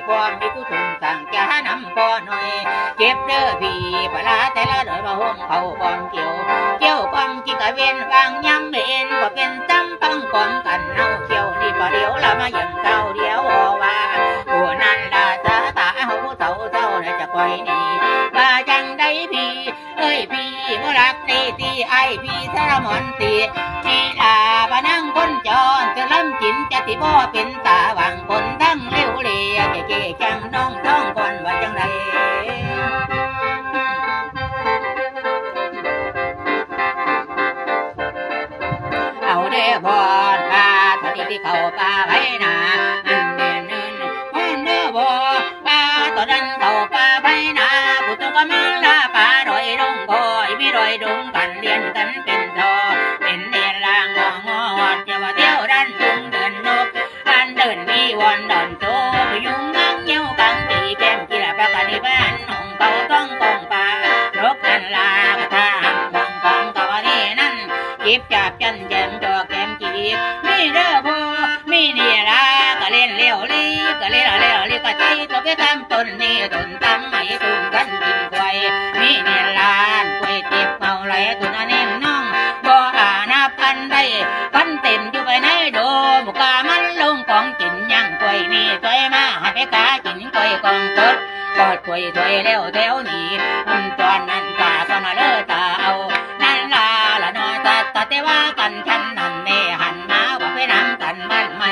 พร้อมมีผู้ทุนสั่งจะนำพ่อหน่อยเก็บเด้อพี่ปลาแต่ละดอยมาห่มเขาก่อนเกี่ยวก่อนกินกะเวนวางย้ำเบนก็เป็นจำต้องก่อนกันเน่าเกี่ยวนี่ประเดี๋ยวละมาอย่างเก่าเดียวว่าผู้นั้นละสาตาเฮาเท่าเนี่ยจะคอยนี่ว่าจังได้พี่เอ้ยพี่เมื่อรักนี่ตีไอพี่สารมอนตีพี่ลาบานั่งคนจรจะล้ำกินจะติบ่เป็นตาหวังคนทั้งเลี้ยวเลี้ยเจ๊จังน้องท้องคนว่าจังไรเอาเด้อพอดปลาทะเลที่เขาปลาไว้นาอันเด่นเนินพ่อเนื้อบ่ปลาตัวนั้นเขาปลาไว้นาผู้ตัวก็มาลาปลาดอยลงคอยมีดอยดงกันเรียนกันเป็นทอเป็นเรียนลางงอจะว่าเที่ยวดันจุงเดินนกดันเดินมีวันเดินโตไปยุ่งงังเงี้ยวกังตีแก้มกีฬาปลากันในบ้านน้องเขาต้องกองปลารกกันลากระทางของกะวันนี้นั่นจีบจับจันแจมจอแก้มจีบมีเด้อพ่อมีนี่ละก็เล่นเลี้ยวลีก็เล่นเลี้ยวลีก็ใจตัวไปทำต้นนี่ต้นตั้งไม่ตุ้มกันกินควายมีนี่ลานกล้วยติบเมาไหลตุนอันนี้น้องบ่อาณาพันได้พันเต็มอยู่ไปไหนโดบุกามันลงของกินยังกล้วยมีกล้วยมาให้ไปกากินกล้วยกองกดกอดกล้วยถอยเลี้ยวแถวนี้ตอนนั้นกาก็มาเลิกตาเอานั่นลาละนอตาเตว่ากันฉันนั่นเนหันมาว่าไปน้ำกันบ้านใหม่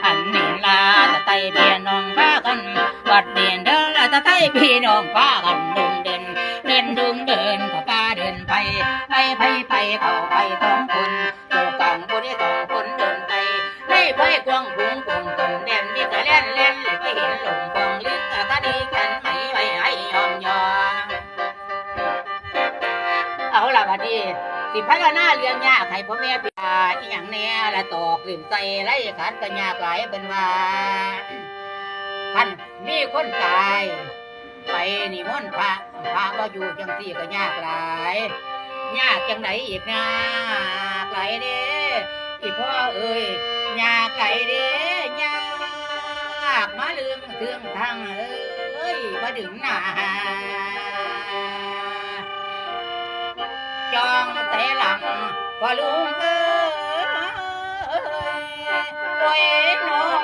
อันนี้ลาตะไตเพียน้องพากันวัดเดียนเดินตะไตพี่น้องพากันดุงเดินก็ป้าเดินไปเข้าไปสองคนถูกต้องคนที่สองคนเดินไปกวางพุงต้นแดนมีกะเล่นเลยไปเห็นหลงฟองลิ้นกะดีกันไหมไว้ให้ยอมเอาล่ะบัดนี้สิพัฒนาเรื่องยากให้พ่อแม่พี่อีหยังแน่ละตอกลิ่มใจไล่ขันกันยากหลายเป็นว่าท่านมีคนตายไปนิมนต์พระก็อยู่จังสี่ก็ยากหลายยากจังไหนอีกยากหลายเด้ที่พ่อเอ้ยยากไหลเด้ยากมาลืมเครื่องทางเอ้ยมาดึงหน้าจองแต่หลังพอลุงเอ้ยโอ้ยน้อ